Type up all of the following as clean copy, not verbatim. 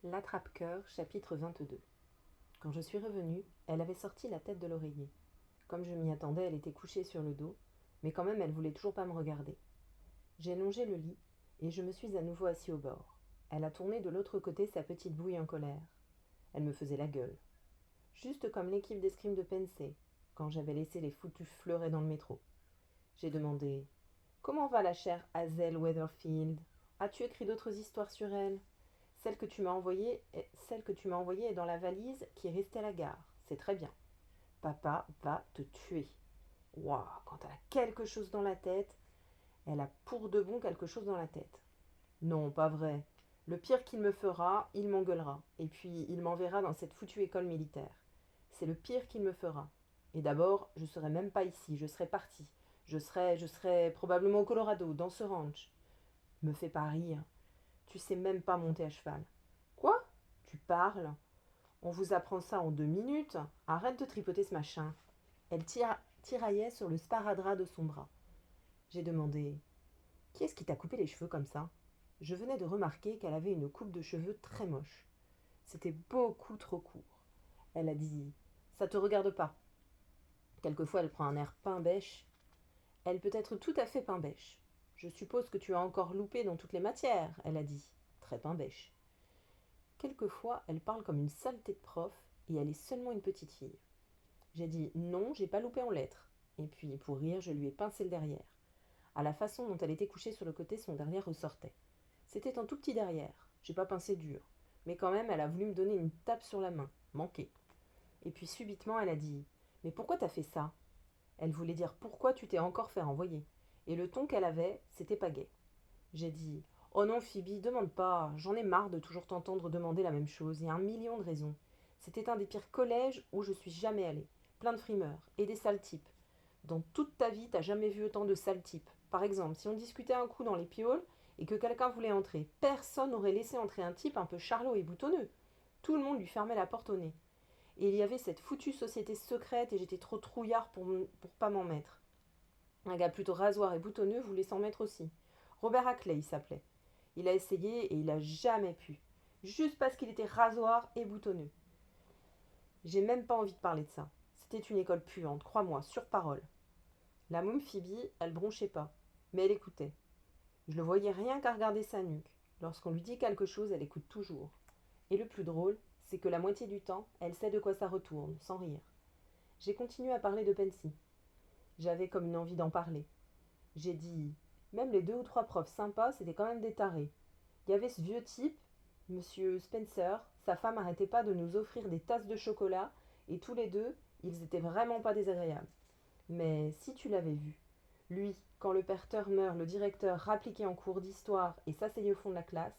L'attrape-cœur, chapitre 22. Quand je suis revenue, elle avait sorti la tête de l'oreiller. Comme je m'y attendais, elle était couchée sur le dos, mais quand même elle voulait toujours pas me regarder. J'ai longé le lit, et je me suis à nouveau assis au bord. Elle a tourné de l'autre côté sa petite bouille en colère. Elle me faisait la gueule. Juste comme l'équipe d'escrime de Pensée, quand j'avais laissé les foutus fleurets dans le métro. J'ai demandé « Comment va la chère Hazel Weatherfield? As-tu écrit d'autres histoires sur elle ?» Celle que tu m'as envoyée est dans la valise qui est restée à la gare. C'est très bien. Papa va te tuer. Waouh, quand elle a quelque chose dans la tête, elle a pour de bon quelque chose dans la tête. Non, pas vrai. Le pire qu'il me fera, il m'engueulera. Et puis, il m'enverra dans cette foutue école militaire. C'est le pire qu'il me fera. Et d'abord, je serai même pas ici, je serai parti. Je serai probablement au Colorado, dans ce ranch. Me fais pas rire. Tu sais même pas monter à cheval. Quoi? Tu parles? On vous apprend ça en 2 minutes. Arrête de tripoter ce machin. Elle tiraillait sur le sparadrap de son bras. J'ai demandé qui est-ce qui t'a coupé les cheveux comme ça? Je venais de remarquer qu'elle avait une coupe de cheveux très moche. C'était beaucoup trop court. Elle a dit ça te regarde pas. Quelquefois elle prend un air pain bêche. Elle peut être tout à fait pain bêche. Je suppose que tu as encore loupé dans toutes les matières, elle a dit. Très pain bêche. Quelquefois, elle parle comme une saleté de prof et elle est seulement une petite fille. J'ai dit non, j'ai pas loupé en lettres. Et puis, pour rire, je lui ai pincé le derrière. À la façon dont elle était couchée sur le côté, son derrière ressortait. C'était un tout petit derrière. J'ai pas pincé dur. Mais quand même, elle a voulu me donner une tape sur la main. Manqué. Et puis, subitement, elle a dit mais pourquoi t'as fait ça? Elle voulait dire pourquoi tu t'es encore fait renvoyer. Et le ton qu'elle avait, c'était pas gai. J'ai dit oh non, Phoebe, demande pas. J'en ai marre de toujours t'entendre demander la même chose. Il y a 1 million de raisons. C'était un des pires collèges où je suis jamais allée. Plein de frimeurs et des sales types. Dans toute ta vie, t'as jamais vu autant de sales types. Par exemple, si on discutait un coup dans les pioles et que quelqu'un voulait entrer, personne n'aurait laissé entrer un type un peu charlot et boutonneux. Tout le monde lui fermait la porte au nez. Et il y avait cette foutue société secrète et j'étais trop trouillard pour pas m'en mettre. Un gars plutôt rasoir et boutonneux voulait s'en mettre aussi. Robert Ackley, il s'appelait. Il a essayé et il a jamais pu. Juste parce qu'il était rasoir et boutonneux. J'ai même pas envie de parler de ça. C'était une école puante, crois-moi, sur parole. La môme Phoebe, elle bronchait pas. Mais elle écoutait. Je le voyais rien qu'à regarder sa nuque. Lorsqu'on lui dit quelque chose, elle écoute toujours. Et le plus drôle, c'est que la moitié du temps, elle sait de quoi ça retourne, sans rire. J'ai continué à parler de Pensy. J'avais comme une envie d'en parler. J'ai dit même les 2 ou 3 profs sympas, c'était quand même des tarés. Il y avait ce vieux type, monsieur Spencer, sa femme arrêtait pas de nous offrir des tasses de chocolat, et tous les deux, ils étaient vraiment pas désagréables. Mais si tu l'avais vu, lui, quand le père Turner, le directeur, rappliquait en cours d'histoire et s'asseyait au fond de la classe,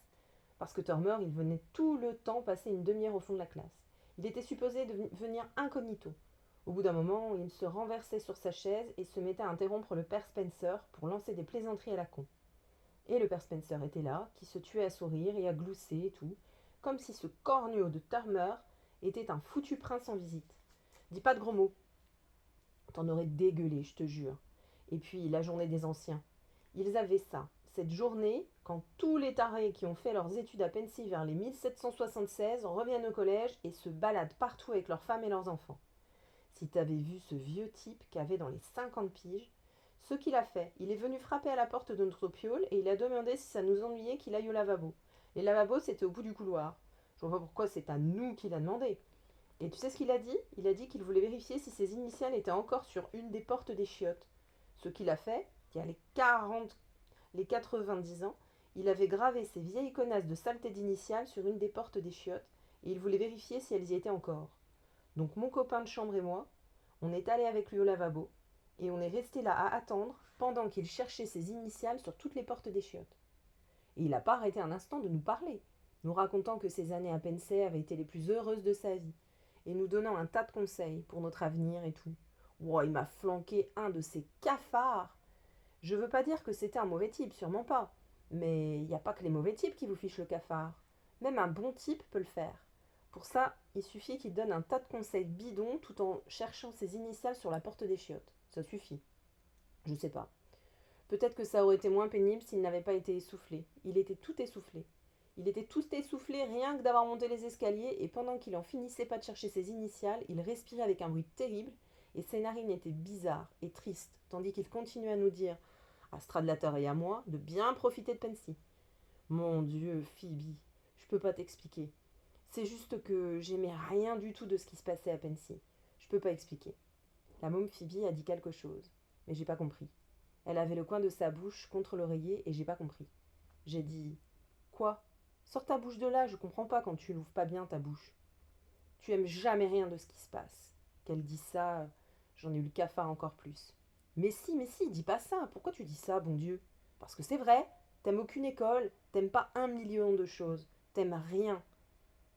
parce que Turner, il venait tout le temps passer une demi-heure au fond de la classe. Il était supposé venir incognito. Au bout d'un moment, il se renversait sur sa chaise et se mettait à interrompre le père Spencer pour lancer des plaisanteries à la con. Et le père Spencer était là, qui se tuait à sourire et à glousser et tout, comme si ce corneau de Turner était un foutu prince en visite. Dis pas de gros mots. T'en aurais dégueulé, je te jure. Et puis, la journée des anciens. Ils avaient ça, cette journée, quand tous les tarés qui ont fait leurs études à Pensy vers les 1776 reviennent au collège et se baladent partout avec leurs femmes et leurs enfants. Si t'avais vu ce vieux type qui avait dans les 50 piges, ce qu'il a fait, il est venu frapper à la porte de notre piole et il a demandé si ça nous ennuyait qu'il aille au lavabo. Les lavabos, c'était au bout du couloir. Je vois pas pourquoi c'est à nous qu'il a demandé. Et tu sais ce qu'il a dit? Il a dit qu'il voulait vérifier si ses initiales étaient encore sur une des portes des chiottes. Ce qu'il a fait, il y a les 90 ans, il avait gravé ces vieilles connasses de saleté d'initiales sur une des portes des chiottes et il voulait vérifier si elles y étaient encore. Donc mon copain de chambre et moi, on est allé avec lui au lavabo et on est resté là à attendre pendant qu'il cherchait ses initiales sur toutes les portes des chiottes. Et il n'a pas arrêté un instant de nous parler, nous racontant que ses années à Pensey avaient été les plus heureuses de sa vie et nous donnant un tas de conseils pour notre avenir et tout. Wow, il m'a flanqué un de ces cafards. Je veux pas dire que c'était un mauvais type, sûrement pas. Mais il n'y a pas que les mauvais types qui vous fichent le cafard. Même un bon type peut le faire. Pour ça, il suffit qu'il donne un tas de conseils bidons tout en cherchant ses initiales sur la porte des chiottes. Ça suffit. Je sais pas. Peut-être que ça aurait été moins pénible s'il n'avait pas été essoufflé. Il était tout essoufflé. Il était tout essoufflé rien que d'avoir monté les escaliers, et pendant qu'il en finissait pas de chercher ses initiales, il respirait avec un bruit terrible, et ses narines étaient bizarres et tristes, tandis qu'il continuait à nous dire, à Stradlater et à moi, de bien profiter de Pensy. Mon Dieu, Phoebe, je peux pas t'expliquer. C'est juste que j'aimais rien du tout de ce qui se passait à Pensy. Je peux pas expliquer. La môme Phoebe a dit quelque chose, mais j'ai pas compris. Elle avait le coin de sa bouche contre l'oreiller et j'ai pas compris. J'ai dit quoi? Sors ta bouche de là, je comprends pas quand tu l'ouvres pas bien ta bouche. Tu aimes jamais rien de ce qui se passe. Qu'elle dit ça, j'en ai eu le cafard encore plus. Mais si, dis pas ça. Pourquoi tu dis ça, bon Dieu? Parce que c'est vrai, t'aimes aucune école, t'aimes pas 1 million de choses, t'aimes rien.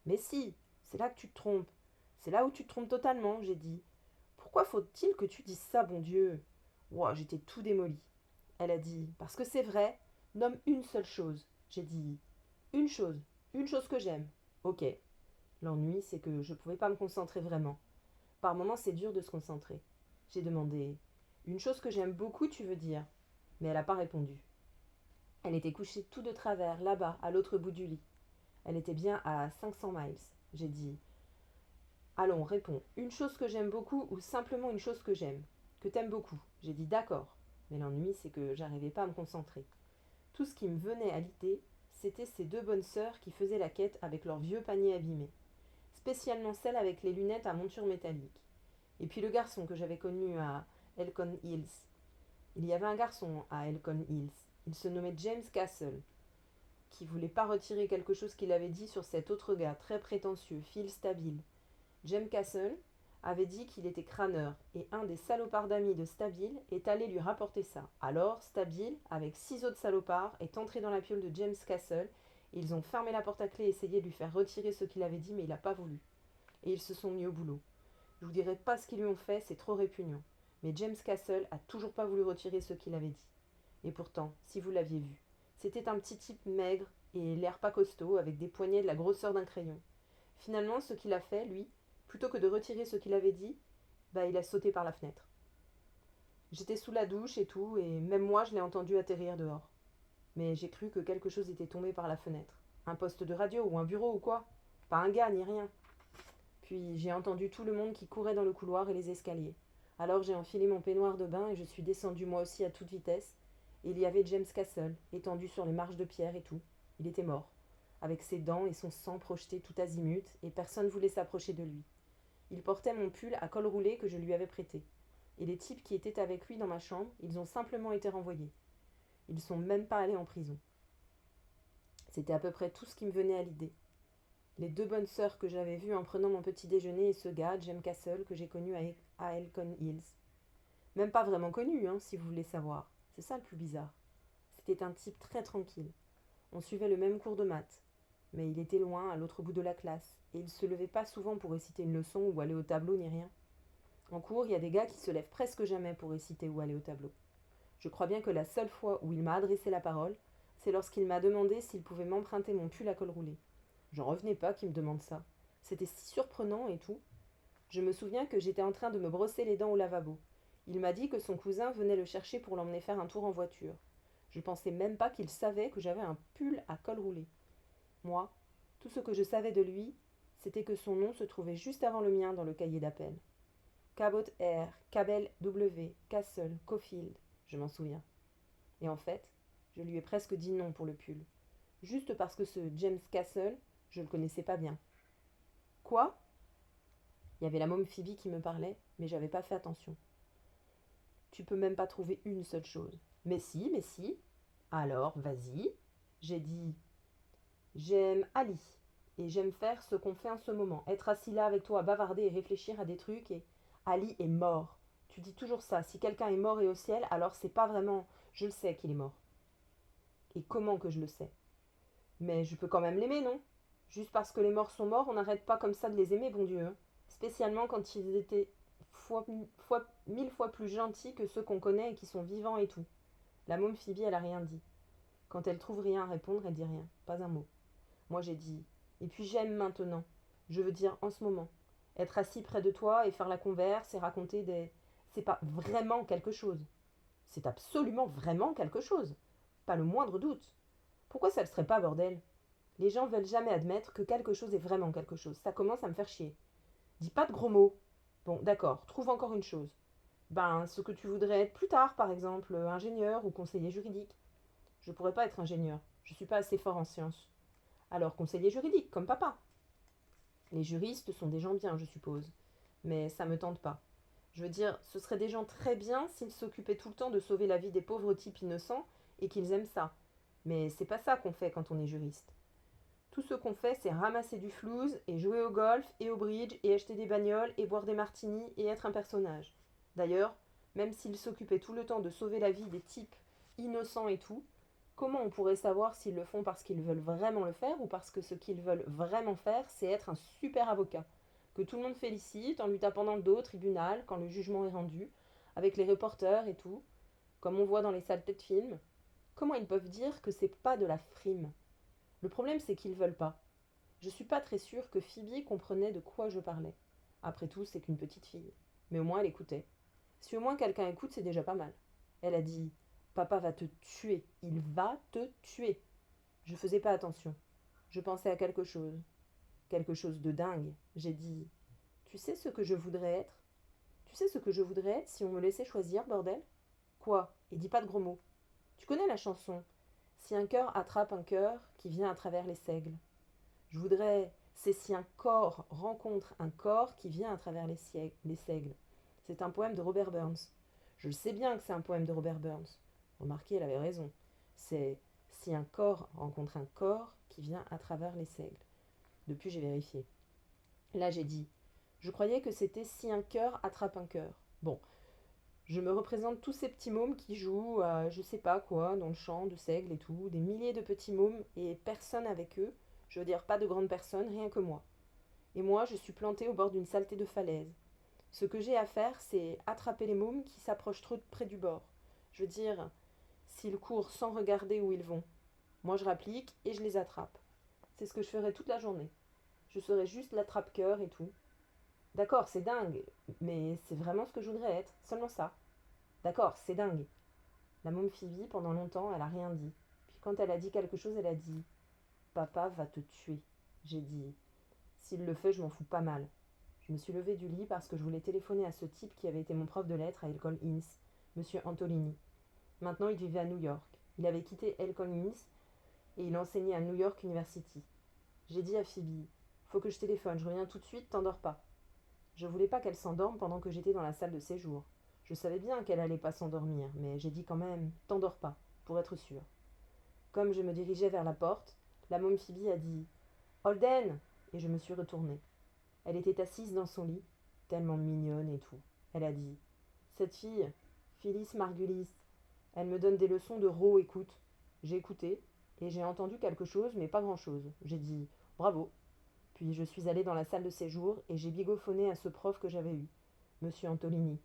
Mais si, c'est là que tu te trompes. C'est là où tu te trompes totalement, j'ai dit. Pourquoi faut-il que tu dises ça, bon Dieu? Ouah, j'étais tout démoli. Elle a dit, parce que c'est vrai, nomme une seule chose. J'ai dit, une chose, une chose que j'aime. Ok. L'ennui, c'est que je ne pouvais pas me concentrer vraiment. Par moments, c'est dur de se concentrer. J'ai demandé, une chose que j'aime beaucoup, tu veux dire? Mais elle n'a pas répondu. Elle était couchée tout de travers, là-bas, à l'autre bout du lit. Elle était bien à 500 miles. J'ai dit, allons, réponds. Une chose que j'aime beaucoup ou simplement une chose que j'aime? Que t'aimes beaucoup. J'ai dit d'accord. Mais l'ennui, c'est que j'arrivais pas à me concentrer. Tout ce qui me venait à l'idée, c'était ces deux bonnes sœurs qui faisaient la quête avec leurs vieux paniers abîmés. Spécialement celle avec les lunettes à monture métallique. Et puis le garçon que j'avais connu à Elcon Hills. Il y avait un garçon à Elcon Hills. Il se nommait James Castle, qui voulait pas retirer quelque chose qu'il avait dit sur cet autre gars très prétentieux, Phil Stabile. James Castle avait dit qu'il était crâneur, et un des salopards d'amis de Stabile est allé lui rapporter ça. Alors, Stabile, avec 6 autres salopards, est entré dans la piole de James Castle, et ils ont fermé la porte à clé et essayé de lui faire retirer ce qu'il avait dit, mais il n'a pas voulu. Et ils se sont mis au boulot. Je vous dirai pas ce qu'ils lui ont fait, c'est trop répugnant. Mais James Castle a toujours pas voulu retirer ce qu'il avait dit. Et pourtant, si vous l'aviez vu, c'était un petit type maigre et l'air pas costaud, avec des poignets de la grosseur d'un crayon. Finalement, ce qu'il a fait, lui, plutôt que de retirer ce qu'il avait dit, il a sauté par la fenêtre. J'étais sous la douche et tout, et même moi je l'ai entendu atterrir dehors. Mais j'ai cru que quelque chose était tombé par la fenêtre. Un poste de radio ou un bureau ou quoi? Pas un gars ni rien. Puis j'ai entendu tout le monde qui courait dans le couloir et les escaliers. Alors j'ai enfilé mon peignoir de bain et je suis descendue moi aussi à toute vitesse. Et il y avait James Castle, étendu sur les marches de pierre et tout. Il était mort, avec ses dents et son sang projeté tout azimut, et personne ne voulait s'approcher de lui. Il portait mon pull à col roulé que je lui avais prêté. Et les types qui étaient avec lui dans ma chambre, ils ont simplement été renvoyés. Ils sont même pas allés en prison. C'était à peu près tout ce qui me venait à l'idée. Les deux bonnes sœurs que j'avais vues en prenant mon petit déjeuner et ce gars, James Castle, que j'ai connu à Elcon Hills. Même pas vraiment connu, si vous voulez savoir. C'est ça le plus bizarre. C'était un type très tranquille. On suivait le même cours de maths. Mais il était loin, à l'autre bout de la classe, et il se levait pas souvent pour réciter une leçon ou aller au tableau ni rien. En cours, il y a des gars qui se lèvent presque jamais pour réciter ou aller au tableau. Je crois bien que la seule fois où il m'a adressé la parole, c'est lorsqu'il m'a demandé s'il pouvait m'emprunter mon pull à col roulé. J'en revenais pas qu'il me demande ça. C'était si surprenant et tout. Je me souviens que j'étais en train de me brosser les dents au lavabo. Il m'a dit que son cousin venait le chercher pour l'emmener faire un tour en voiture. Je pensais même pas qu'il savait que j'avais un pull à col roulé. Moi, tout ce que je savais de lui, c'était que son nom se trouvait juste avant le mien dans le cahier d'appel. Cabot R, Cabell W, Castle, Caulfield, je m'en souviens. Et en fait, je lui ai presque dit non pour le pull. Juste parce que ce James Castle, je le connaissais pas bien. Quoi? Il y avait la môme Phoebe qui me parlait, mais j'avais pas fait attention. Tu peux même pas trouver une seule chose. Mais si, mais si. Alors, vas-y. J'ai dit, j'aime Ali. Et j'aime faire ce qu'on fait en ce moment. Être assis là avec toi à bavarder et réfléchir à des trucs et... Ali est mort. Tu dis toujours ça. Si quelqu'un est mort et au ciel, alors c'est pas vraiment... Je le sais qu'il est mort. Et comment que je le sais? Mais je peux quand même l'aimer, non? Juste parce que les morts sont morts, on n'arrête pas comme ça de les aimer, bon Dieu. Spécialement quand ils étaient mille fois plus gentils que ceux qu'on connaît et qui sont vivants et tout. La môme Phoebe, elle a rien dit. Quand elle trouve rien à répondre, elle dit rien. Pas un mot. Moi j'ai dit, et puis j'aime maintenant. Je veux dire en ce moment. Être assis près de toi et faire la converse et raconter des... C'est pas vraiment quelque chose. C'est absolument vraiment quelque chose. Pas le moindre doute. Pourquoi ça le serait pas, bordel? Les gens veulent jamais admettre que quelque chose est vraiment quelque chose. Ça commence à me faire chier. Dis pas de gros mots. Bon, d'accord, trouve encore une chose. Ben, ce que tu voudrais être plus tard, par exemple, ingénieur ou conseiller juridique. Je pourrais pas être ingénieur. Je suis pas assez fort en sciences. Alors, conseiller juridique, comme papa. Les juristes sont des gens bien, je suppose. Mais ça me tente pas. Je veux dire, ce seraient des gens très bien s'ils s'occupaient tout le temps de sauver la vie des pauvres types innocents et qu'ils aiment ça. Mais c'est pas ça qu'on fait quand on est juriste. Tout ce qu'on fait, c'est ramasser du flouze et jouer au golf et au bridge et acheter des bagnoles et boire des martinis et être un personnage. D'ailleurs, même s'ils s'occupaient tout le temps de sauver la vie des types innocents et tout, comment on pourrait savoir s'ils le font parce qu'ils veulent vraiment le faire ou parce que ce qu'ils veulent vraiment faire, c'est être un super avocat que tout le monde félicite en lui tapant dans le dos au tribunal quand le jugement est rendu, avec les reporters et tout, comme on voit dans les saletés de films. Comment ils peuvent dire que c'est pas de la frime? Le problème, c'est qu'ils veulent pas. Je suis pas très sûre que Phoebe comprenait de quoi je parlais. Après tout, c'est qu'une petite fille. Mais au moins, elle écoutait. Si au moins quelqu'un écoute, c'est déjà pas mal. Elle a dit: Papa va te tuer. Il va te tuer. Je faisais pas attention. Je pensais à quelque chose. Quelque chose de dingue. J'ai dit: Tu sais ce que je voudrais être? Tu sais ce que je voudrais être si on me laissait choisir, bordel? Quoi? Et dis pas de gros mots. Tu connais la chanson: Si un cœur attrape un cœur qui vient à travers les seigles. Je voudrais. C'est si un corps rencontre un corps qui vient à travers les seigles. C'est un poème de Robert Burns. Je le sais bien que c'est un poème de Robert Burns. Remarquez, elle avait raison. C'est si un corps rencontre un corps qui vient à travers les seigles. Depuis, j'ai vérifié. Là, j'ai dit: Je croyais que c'était si un cœur attrape un cœur. Bon, je me représente tous ces petits mômes qui jouent à je sais pas quoi, dans le champ de seigle et tout, des milliers de petits mômes et personne avec eux. Je veux dire, pas de grandes personnes, rien que moi. Et moi, je suis plantée au bord d'une saleté de falaise. Ce que j'ai à faire, c'est attraper les mômes qui s'approchent trop près du bord. Je veux dire, s'ils courent sans regarder où ils vont. Moi, je rapplique et je les attrape. C'est ce que je ferai toute la journée. Je serai juste l'attrape-cœur et tout. D'accord, c'est dingue, mais c'est vraiment ce que je voudrais être, seulement ça. D'accord, c'est dingue. La môme Phoebe, pendant longtemps, elle a rien dit. Puis quand elle a dit quelque chose, elle a dit: Papa va te tuer. J'ai dit: S'il le fait, je m'en fous pas mal. Je me suis levée du lit parce que je voulais téléphoner à ce type qui avait été mon prof de lettres à Elcon Inns, Monsieur Antolini. Maintenant, il vivait à New York. Il avait quitté Elcon Inns et il enseignait à New York University. J'ai dit à Phoebe: Faut que je téléphone, je reviens tout de suite, t'endors pas. Je voulais pas qu'elle s'endorme pendant que j'étais dans la salle de séjour. Je savais bien qu'elle allait pas s'endormir, mais j'ai dit quand même: T'endors pas, pour être sûre. Comme je me dirigeais vers la porte, la môme Phoebe a dit: Holden! Et je me suis retournée. Elle était assise dans son lit, tellement mignonne et tout. Elle a dit: Cette fille, Phyllis Margulis, elle me donne des leçons de row, écoute. J'ai écouté, et j'ai entendu quelque chose, mais pas grand-chose. J'ai dit: Bravo. Puis je suis allée dans la salle de séjour et j'ai bigophoné à ce prof que j'avais eu, Monsieur Antolini.